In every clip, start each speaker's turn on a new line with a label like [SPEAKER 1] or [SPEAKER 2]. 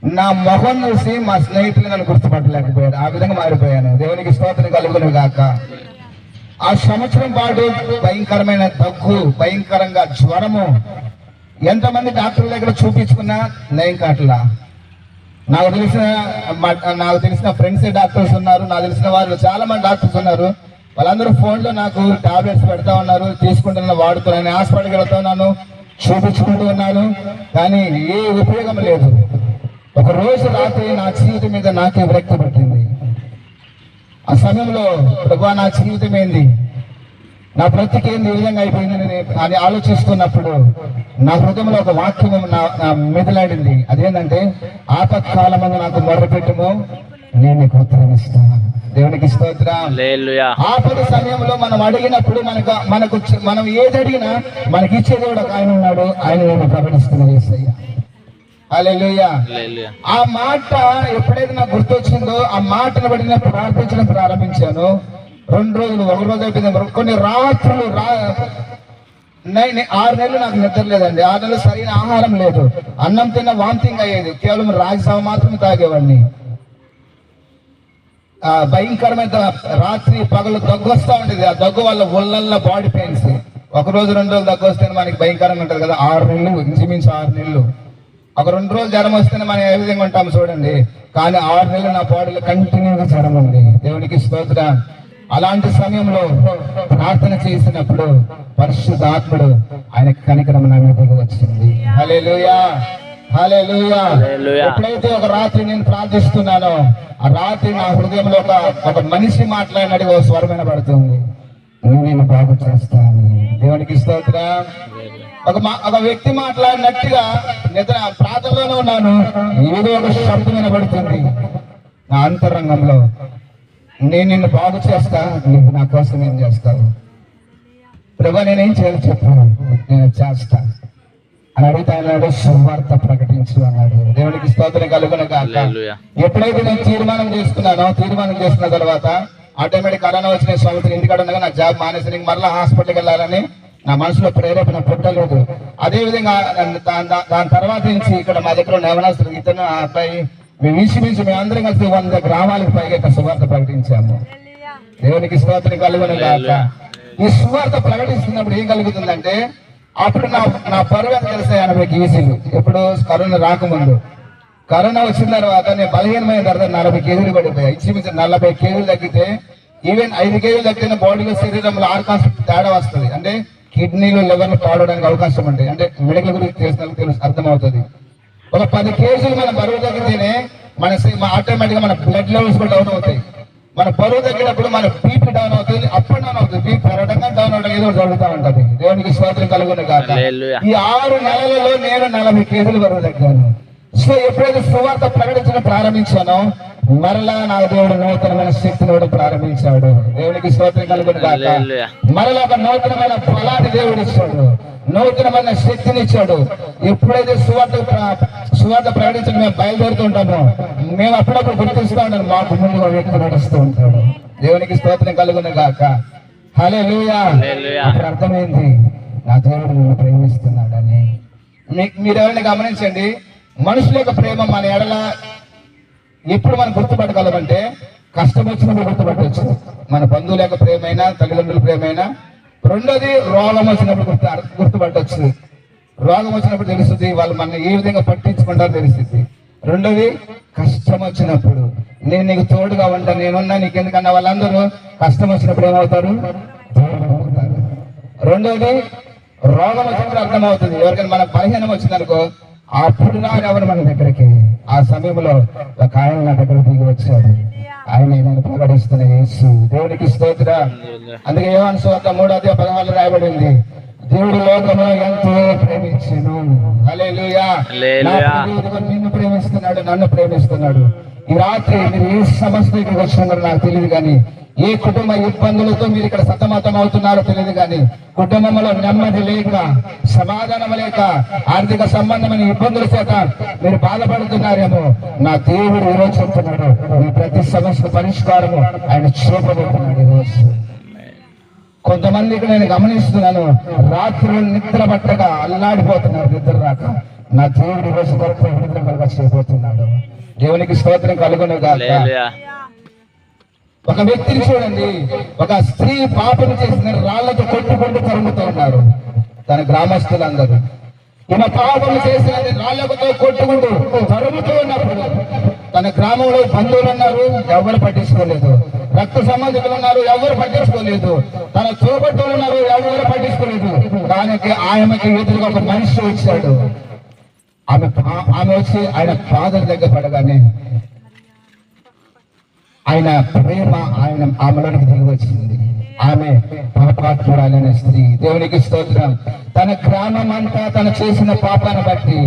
[SPEAKER 1] నా మొహం చూసి మా స్నేహితులు నన్ను గుర్తుపట్టలేకపోయారు. ఆ విధంగా మారిపోయాను. దేవునికి స్తోత్రం కలుగును గాక. ఆ సంవత్సరం పాటు భయంకరమైన దగ్గు, భయంకరంగా జ్వరము, ఎంతమంది డాక్టర్ల దగ్గర చూపించుకున్నా నయం కావట్లా. నాకు తెలిసిన ఫ్రెండ్స్ డాక్టర్స్ ఉన్నారు, నాకు తెలిసిన వాళ్ళు చాలా మంది డాక్టర్స్ ఉన్నారు. వాళ్ళందరూ ఫోన్లో నాకు టాబ్లెట్స్ పెడతా ఉన్నారు, తీసుకుంటున్నా, వాడుతున్నాను. హాస్పిటల్కి వెళ్తా ఉన్నాను, చూపించుకుంటూ ఉన్నాను, కానీ ఏ ఉపయోగం లేదు. ఒక రోజు రాత్రి నా జీవితం మీద నాకే విరక్తి పట్టింది. ఆ సమయంలో ప్రభువా నా జీవితం ఏంది, నా బ్రతికేంది ఈ విధంగా అయిపోయిందని అది ఆలోచిస్తున్నప్పుడు నా హృదయంలో ఒక వాక్యం నా మెదలాడింది. అదేంటంటే, ఆపత్కాలమందు నాకు మొర్రపెట్టుము, నేను నీకు ఉత్తరం ఇస్తాను. దేవునికి స్తోత్రం. ఆపద సమయంలో మనం అడిగినప్పుడు మనం ఏది అడిగినా మనకి ఇచ్చే దేవుడు ఒక ఆయన ఉన్నాడు. ఆయన నేను ప్రకటిస్తున్నాను యేసయ్య. హల్లెలూయా. ఆ మాట ఎప్పుడైతే నాకు గుర్తొచ్చిందో ఆ మాటను బట్టి నేను ప్రార్థించడం ప్రారంభించాను. 2 రోజులు, 1 రోజు అయిపోయింది. కొన్ని రాత్రులు 6 నెలలు నాకు నిద్ర లేదండి. 6 నెలలు సరైన ఆహారం లేదు. అన్నం తిన్న వాంతింగ్ అయ్యేది. కేవలం రాగిసావ మాత్రమే తాగేవాడిని. భయంకరమైన రాత్రి పగలు దగ్గు వస్తూ ఉండేది. ఆ దగ్గు వల్ల ఒళ్ళల్లో బాడీ పెయిన్స్. 1 రోజు 2 రోజులు దగ్గు వస్తేనే మనకి భయంకరంగా ఉంటుంది కదా. 6 నెలలు, ఇంచుమించు 6 నెలలు. ఒక 2 రోజులు జ్వరం వస్తేనే మనం ఏ విధంగా ఉంటాము చూడండి. కానీ 6 నెలలు నా బాడీలో కంటిన్యూగా జ్వరం ఉంది. దేవునికి స్తోత్రం. అలాంటి సమయంలో ప్రార్థన చేసినప్పుడు పరిశుద్ధాత్ముడు ఆయన కనికరం నా మీదకి వచ్చింది. హల్లెలూయా, హల్లెలూయా. ఎప్పుడైతే ఒక రాత్రి నేను ప్రార్థిస్తున్నానో ఆ రాత్రి నా హృదయంలో ఒక మనిషి మాట్లాడినట్టు ఒక స్వరం వినబడుతుంది, నేను బాగు చేస్తాను. దేవునికి స్తోత్రం. ఒక వ్యక్తి మాట్లాడినట్టుగా నిద్ర ప్రార్థనలోనే ఉన్నాను. ఏదో ఒక శబ్దం వినబడుతుంది నా అంతరంగంలో, నేను నిన్ను బాగు చేస్తా, నువ్వు నా కోసం ఏం చేస్తావు? ప్రభు నేనేం చేయాలి చెప్పు, నేను చేస్తా అని అడిగితే అన్నాడు, సువార్త ప్రకటించు అన్నాడు. దేవునికి స్తోత్రం కలుగును గాక. ఎప్పుడైతే నేను తీర్మానం చేసుకున్న తర్వాత ఆటోమేటిక్ కరోనా వచ్చిన సంవత్సరం ఇంటికాడ ఉండగా నా జాబ్ మానేసి మరలా హాస్పిటల్కి వెళ్ళాలని నా మనసులో ప్రేరేపణ పుట్టలేదు. అదే విధంగా దాని తర్వాత నుంచి ఇక్కడ మా దగ్గర ఉన్న యవనస్తులు, ఇతను ఆ అబ్బాయి, ఇంచుమించు మేమందరం కలిసి 100 గ్రామాలకు పైగా ఇక్కడ సువార్త ప్రకటించాము. దేవునికి స్తోత్రం కలుగును గాక. ఈ సువార్త ప్రకటిస్తున్నప్పుడు ఏం కలుగుతుందంటే, అప్పుడు నా బరువు ఎంత తెలిసే 80 కేజీలు. ఎప్పుడు కరోనా రాకముందు. కరోనా వచ్చిన తర్వాత నేను బలహీనమైన తర్వాత 40 కేజీలు పడిపోయాయి. ఇంచుమించు 40 కేజీలు తగ్గితే, ఈవెన్ 5 కేజీలు తగ్గిన బాడీలో శరీరంలో ఆర్గాన్స్ తేడా వస్తుంది. అంటే కిడ్నీలు, లివర్లు పాడడానికి అవకాశం ఉంటాయి. అంటే మెడికల్ గురించి తెలిసిన అర్థమవుతుంది. ఒక 10 కేజీలు మన బరువు తగ్గితేనే ఆటోమేటిక్గా మన బ్లడ్ లెవెల్స్ కూడా డౌన్ అవుతాయి. మన బరువు తగ్గినప్పుడు మన బీపీ డౌన్ అవుతుంది, అప్ అండ్ డౌన్ అవుతుంది. బీపీ పెరగడం, డౌన్ అవడం ఏదో జరుగుతూ ఉంటది. దేవునికి స్తోత్రం కలుగును గాక. ఈ 6 నెలలలో నేను 40 కేజీలు బరువు తగ్గాను. సో ఎప్పుడైతే సువార్త ప్రకటించడం ప్రారంభించానో మరలా నా దేవుడు నూతనమైన శక్తిని కూడా ప్రారంభించాడు. దేవునికి స్తోత్రం కలుగును గాక. మరలా ఒక నూతనమైన ఫలాన్ని దేవుడు ఇచ్చాడు, నూతనమైన శక్తిని ఇచ్చాడు. ఎప్పుడైతే సువార్త ప్రకటించడం మేము బయలుదేరుతుంటామో మేము అప్పుడప్పుడు గుర్తిస్తూ ఉంటాము, మాకు ముందు ఒక వ్యక్తి నడుస్తూ ఉంటాడు. దేవునికి స్తోత్రం కలుగును గాక. హల్లెలూయా. ఇప్పుడు అర్థమైంది, నా దేవుడు నిన్ను ప్రేమిస్తున్నాడని. మీరెవరిని గమనించండి, మనుషుల యొక్క ప్రేమ మన ఎడల ఎప్పుడు మనం గుర్తుపట్టగలమంటే, కష్టం వచ్చినప్పుడు గుర్తుపట్టవచ్చు. మన బంధువుల యొక్క ప్రేమైనా, తల్లిదండ్రుల ప్రేమైనా. రెండోది, రోగం వచ్చినప్పుడు గుర్తుపట్టవచ్చు. రోగం వచ్చినప్పుడు తెలుస్తుంది వాళ్ళు మన ఏ విధంగా పట్టించుకుంటారో తెలుస్తుంది. రెండోది, కష్టం వచ్చినప్పుడు నేను నీకు తోడుగా ఉంటా, నేనున్నా నీకెందుకన్నా వాళ్ళందరూ కష్టం వచ్చినప్పుడు ఏమవుతారు? రెండోది, రోగం వచ్చినప్పుడు అర్థమవుతుంది. ఎవరికైనా మనకు బలహీనం వచ్చిందనుకో, అప్పుడు రాడు ఎవరు మన దగ్గరికి. ఆ సమయంలో ఒక ఆయన నా దగ్గర దిగి వచ్చాడు. ఆయన నేను ప్రకటిస్తున్న యేసు. దేవునికి స్తోత్రం. అందుకే యోహాను సువార్త 3:16 రాయబడింది, దేవుడు లోకమును ఎంతో ప్రేమించెను. హల్లెలూయా. నిన్ను ప్రేమిస్తున్నాడు, నన్ను ప్రేమిస్తున్నాడు. ఈ రాత్రి మీరు ఏ సమస్యకి వచ్చినారో నాకు తెలియదు, కానీ ఏ కుటుంబ ఇబ్బందులతో మీరు ఇక్కడ సతమతం అవుతున్నారో తెలియదు, కానీ కుటుంబంలో నెమ్మది లేక, సమాధానం లేక, ఆర్థిక సంబంధమైన ఇబ్బందుల చేత మీరు బాధపడుతున్నారేమో, నా దేవుడు ఈరోజు చెప్తున్నాడు, మీ ప్రతి సమస్య పరిష్కారము ఆయన చూపబోతున్నాడు ఈరోజు. కొంతమందికి నేను గమనిస్తున్నాను, రాత్రులు నిద్ర పట్టగా అల్లాడిపోతున్నారు, నిద్ర రాక. నా దేవుడు ఈరోజు గొప్ప విడుదల కలుగ చేయబోతున్నాడు. దేవునికి స్తోత్రం కలుగును గాక. ఒక వ్యక్తిని చూడండి, ఒక స్త్రీ పాపను చేసిన రాళ్లతో కొట్టుకుంటూ తరుముతూ ఉన్నారు తన గ్రామస్తులందరూ. ఈమె పాపము చేసిన రాళ్లతో కొట్టుకుంటూ తరుముతూ ఉన్నప్పుడు తన గ్రామంలో బంధువులు ఉన్నారు, ఎవరు పట్టించుకోలేదు. రక్త సంబంధికులు ఉన్నారు, ఎవరు పట్టించుకోలేదు. తన తోబట్టులు ఉన్నారు, ఎవరు పట్టించుకోలేదు. దానికి ఆమెకి ఎదురుగా ఒక మనిషి వచ్చాడు. ఆమె వచ్చి ఆయన ఫాదర్ దగ్గర పడగానే ఆయన ప్రేమ ఆమెలోనికి దిగి వచ్చింది. ఆమె పాపాత్మురాలైన స్త్రీ. దేవునికి స్తోత్రం. తన గ్రామం అంతా తను చేసిన పాపాన్ని బట్టి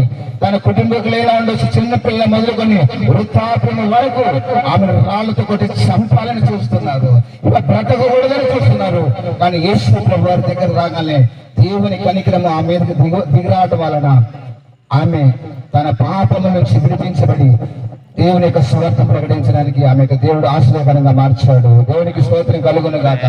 [SPEAKER 1] తన కుటుంబీకులైనా ఉండొచ్చు, చిన్నపిల్ల మొదలుకొని వృద్ధాప్యం వరకు ఆమెను రాళ్లతో కొట్టి చంపాలని చూస్తున్నారు, ఇలా బ్రతకకూడదని చూస్తున్నారు. కానీ యేసు ప్రభు వారి దగ్గర రాగానే దేవుని కనికరము ఆమె మీదకి దిగిరావటం వలన ఆమె తన పాపము నుంచి విడిపించబడి దేవుని యొక్క సువార్త ప్రకటించడానికి ఆమెకు దేవుడు ఆశీర్వాదంగా మార్చాడు. దేవునికి స్తోత్రం కలుగును గాక.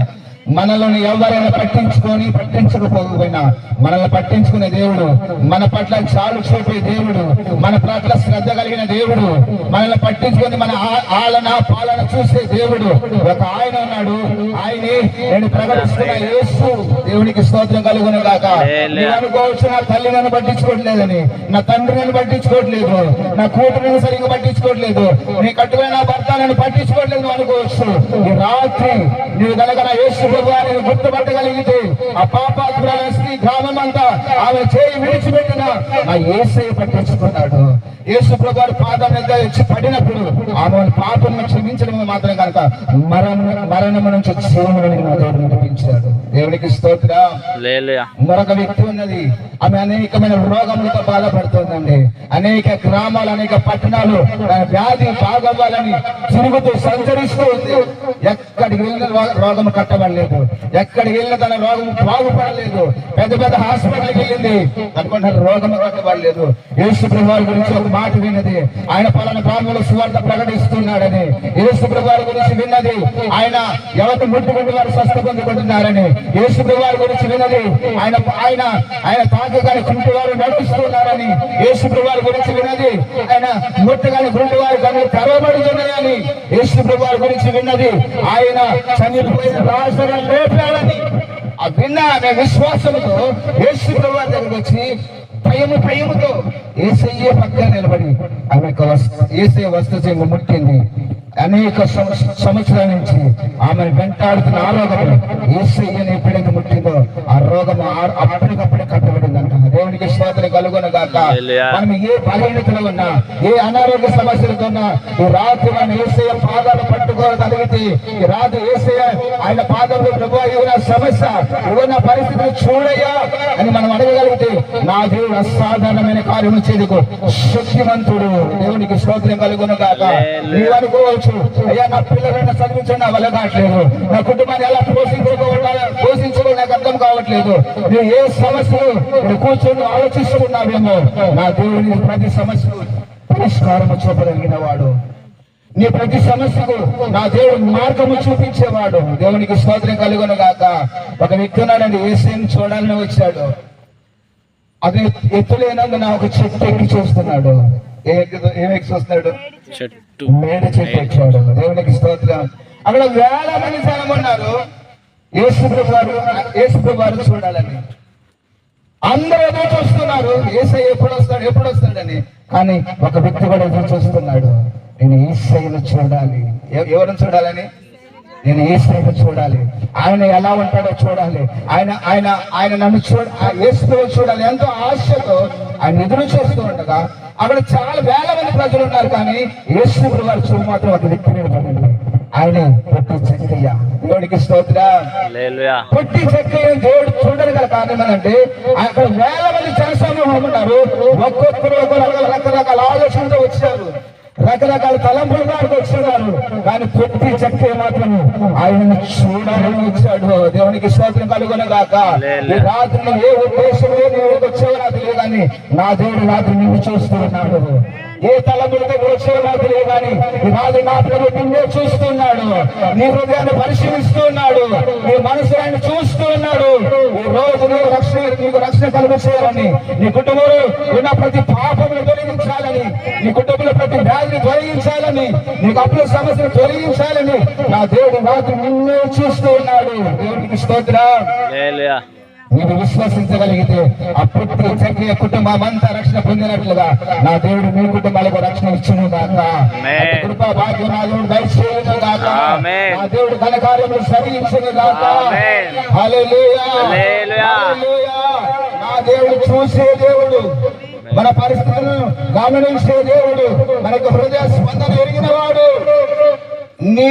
[SPEAKER 1] మనల్ని ఎవరైనా పట్టించకపోకపోయినా మనల్ని పట్టించుకునే దేవుడు, మన పట్ల చాలు చూపే దేవుడు, మన పట్ల శ్రద్ధ కలిగిన దేవుడు, మనల్ని పట్టించుకొని మన ఆలన పాలన చూసే దేవుడు ఒక ఆయన ఉన్నాడు. ఆయనే నేను ప్రకటిస్తున్న యేసు. దేవునికి స్తోత్రం కలుగును గాక. నేను అనుకోవచ్చు నా తల్లి నన్ను పట్టించుకోవట్లేదని, నా తండ్రి నన్ను పట్టించుకోవట్లేదు, నా కూతురు సరిగ్గా పట్టించుకోవట్లేదు, నీ కట్టుకునే నా భర్త నన్ను పట్టించుకోవట్లేదు అనుకోవచ్చు. ఈ రాత్రి నీవు కనుక నా యేసు ప్రభువాన్ని గుర్తుపట్టగలిగితే ఆ పాపాత్మురాలైన స్త్రీ గ్రామం అంతా ఆమె చేయి విడిచిపెట్టిన ఆ యేసయ్య పట్టించుకున్నాడు. యేసు ప్రభువారి పాదం మీద వచ్చి పడినప్పుడు ఆమె పాపం క్షమించడం మాత్రం కనుక మరణము నుంచి జీవములోనికి దేవుడు నడిపించాడు. దేవునికి స్తోత్రం. మరొక వ్యక్తి ఉన్నది, ఆమె అనేకమైన రోగములతో బాధపడుతుందండి. అనేక గ్రామాలు, అనేక పట్టణాలు వ్యాధి బాగవ్వాలని తిరుగుతూ సంచరిస్తూ ఉంది. ఎక్కడికి వెళ్ళిన రోగం కట్టబడలేదు, ఎక్కడికి వెళ్ళిన తన రోగం బాగుపడలేదు. పెద్ద పెద్ద హాస్పిటల్కి వెళ్ళింది, అనుకుంటారు రోగం కట్టబడలేదు. యేసు ప్రభువారి గురించి ఒక మాట విన్నది, ఆయన పలానా గ్రామంలో సువార్త ప్రకటిస్తున్నాడని. యేసు ప్రభువారి గురించి విన్నది, ఆయన ఎవరిని ముట్టుకుంటూ వారు స్వస్థ పొందుకుంటున్నారని. యేసు ప్రభువారి గురించి విన్నది, ఆయన ఆయన ఆయన తాకగానే కుంటివారు నడుస్తున్నారని. యేసు ప్రభువారి గురించి విన్నది, ఆయన ముట్టగానే కుంటివారి కనులు తెరవబడుతున్నాయని. యేసు ప్రభువారి గురించి విన్నది, ఆయన చనిపోయిన రాజును లేపాడని. ఆ విన్న ఆమె విశ్వాసంతో యేసు ప్రభువారి దగ్గరికి వచ్చి భయముతో యేసయ్య పక్కన నిలబడి ఆమె యేసయ్య వస్త్రము ముట్టింది. అనేక సంవత్సరాల నుంచి ఆమెను వెంటాడుతున్న ఆ రోగము యేసయ్యని ఎప్పుడైతే ముట్టిందో ఆ రోగము అప్పటికప్పుడే కట్టబడిందంట. దేవునికి స్తోత్రం కలుగును గాక. మనం ఏ బలహీనతలో ఉన్నా, ఏ అనారోగ్య సమస్యలతో ఉన్నా, ఈ రాత్రి మన యేసయ్య పాదాలు పట్టుకోగలిగితే, ఈ రాత్రి యేసయ్య ఆయన పాదంలో ప్రభువా ఏమైనా సమస్య, ఏమైనా పరిస్థితులు చూడయ్యా అని మనం అడగగలిగితే నా దేవుడు అసాధారణమైన కార్యం చేదుకు శక్తివంతుడు. దేవునికి స్తోత్రం కలుగును గాక. నీవు అనుకోవచ్చు, అయ్యా నా పిల్లలైనా చదివించడం నా వల్ల కావట్లేదు, నా కుటుంబాన్ని ఎలా పోషించడం నాకు అర్థం కావట్లేదు. నువ్వు ఏ సమస్యలు కూర్చొని ఆలోచిస్తున్నావేమో, నా దేవుడి ప్రతి సమస్యకు పరిష్కారము చూపగలిగిన వాడు. నీ ప్రతి సమస్యకు నా దేవుడు మార్గము చూపించేవాడు. దేవునికి స్తోత్రం కలుగును గాక. ఒక వ్యక్తి ఉన్నాడండి, యేసయ్యను చూడాలని వచ్చాడు. అతను ఎత్తులేనందున ఒక చెట్టు ఎక్కి చూస్తున్నాడు. ఏమెక్కి చూస్తున్నాడు? మేడ చెట్టు ఎక్కాడు. దేవునికి స్తోత్రం. అక్కడ వేల మంది జనం ఉన్నారు. యేసు ప్రభు వారు చూడాలని అందరూ ఎదురు చూస్తున్నారు. యేసయ్య ఎప్పుడు వస్తాడని. కానీ ఒక వ్యక్తి కూడా ఎదురు చూస్తున్నాడు, నేను యేసయ్యను చూడాలి. ఎవరిని చూడాలని? నేను యేసయ్యను చూడాలి. ఆయన ఎలా ఉంటాడో చూడాలి. ఆయన నన్ను యేసుని చూడాలి. ఎంతో ఆశతో ఆయన ఎదురు చూస్తూ ఉండగా అక్కడ చాలా వేల మంది ప్రజలు ఉన్నారు. కానీ యేసు వారు చూడు మాత్రం ఒక వ్యక్తి నిలబడింది. ఆయన పొట్టి చెక్కయ్య. దేవుడికి స్తోత్రం. పొట్టి చెక్కయ్య దేవుడు చూడని గల కారణం ఏంటంటే అక్కడ వేల మంది జనసమూహం ఉన్నారు. ఒక్కొక్కరు రకరకాల ఆలోచనతో వచ్చారు, రకరకాల తలంపులు దానికి వచ్చేవారు. కానీ పొట్టి చెక్కయ్య మాత్రం ఆయనను చూడాలని వచ్చాడు. దేవునికి స్తోత్రం కలుగును గాక. ఈ రాత్రి ఏ ఉద్దేశంలో నువ్వు వచ్చావో నాకు లేదు, కానీ నా దేవుడు రాత్రి నిన్ను చూస్తూ ఉన్నాడు. ఏ తలములతో వచ్చే నాకు తెలియదు కానీ ఈనాడు నా ప్రభు నిన్నే చూస్తున్నాడు, నీ హృదయాన్ని పరిశీలిస్తున్నాడు, నీ మనసు ఆయన చూస్తూ ఉన్నాడు. ఈ రోజు నీకు రక్షణ కలుగచేయాలని, నీ కుటుంబంలో ఉన్న ప్రతి పాపమును తొలగించాలని, నీ కుటుంబంలో ప్రతి వ్యాధిని తొలగించాలని, నీకు అప్పుల సమస్యను తొలగించాలని నా దేవుడు నాకు నిన్నే చూస్తూ ఉన్నాడు. దేవునికి స్తోత్రం. నీవు విశ్వసించగలిగితే అప్పుడు చక్రీయ కుటుంబం అంతా రక్షణ పొందినట్లుగా నా దేవుడు మీ కుటుంబాలకు రక్షణ ఇచ్చును గాక. కృపా భాగ్యం నా దేవుడు దయచేయును గాక. నా దేవుడు ఘనకార్యములు సరిగించును గాక. హల్లెలూయా, హల్లెలూయా. నా దేవుడు చూసే దేవుడు, మన పరిస్థితులను గమనించే దేవుడు, మనకు హృదయ స్పందన ఎరిగిన వాడు. నీ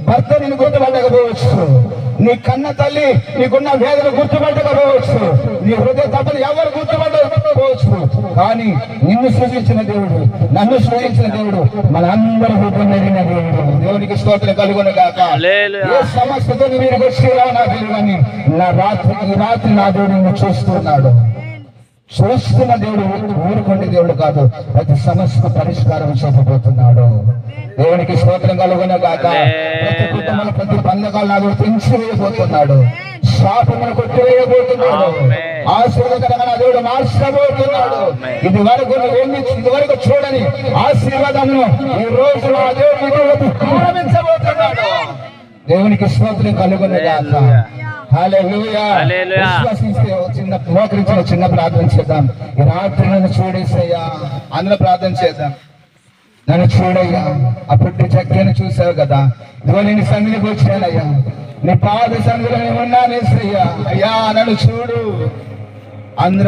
[SPEAKER 1] భర్త నిన్ను గుర్తుపట్టకపోవచ్చు, నీ కన్న తల్లి నీకున్న వేదన గుర్తుపట్టకపోవచ్చు, నీ హృదయ తప్పని ఎవరు గుర్తుపట్టకపోవచ్చు, కానీ నిన్ను సృజించిన దేవుడు, నన్ను సృజించిన దేవుడు, మన అందరి హృదయం ఎరిగిన దేవుడు. దేవునికి స్తోత్రం కలుగును గాక. ఏ సమస్యతో మీరు వచ్చేలా నా దేవుడు అని ఈ రాత్రి నా దేవుడు నిన్ను చూస్తున్నాడు. చూస్తున్న దేవుడు ఊరుకుంటే దేవుడు కాదు, ప్రతి సమస్యకు పరిష్కారం చెప్పబోతున్నాడు. దేవునికి స్తోత్రం కలుగును గాక. ప్రతి కుటుంబంలో ప్రతి బంధకాలు నాకు పెంచివేయబోతున్నాడు, శాపమును కొట్టివేయబోతున్నాడు, ఆశీర్వాదకరంగా దేవుడు మార్చబోతున్నాడు. ఇది వరకు చూడని ఆశీర్వాదమును ఈ రోజు నా దేవుడు ప్రారంభించబోతున్నాడు. దేవునికి స్తోత్రం కలుగును గాక. హల్లెలూయా. విశ్వసిస్తే చిన్న ప్రార్థన చేద్దాం. ఈ రాత్రి నన్ను చూడేసయ్యా, అందరూ ప్రార్థన చేద్దాం. నన్ను చూడయ్యా, అప్పుడు చక్కని చూసావు కదా, ఇదిగో నేను సన్నిధికి వచ్చానయ్యా, నీ పాద సన్నిధిలో ఉన్నానేసయ్యా, అయ్యా నన్ను చూడు. అందరూ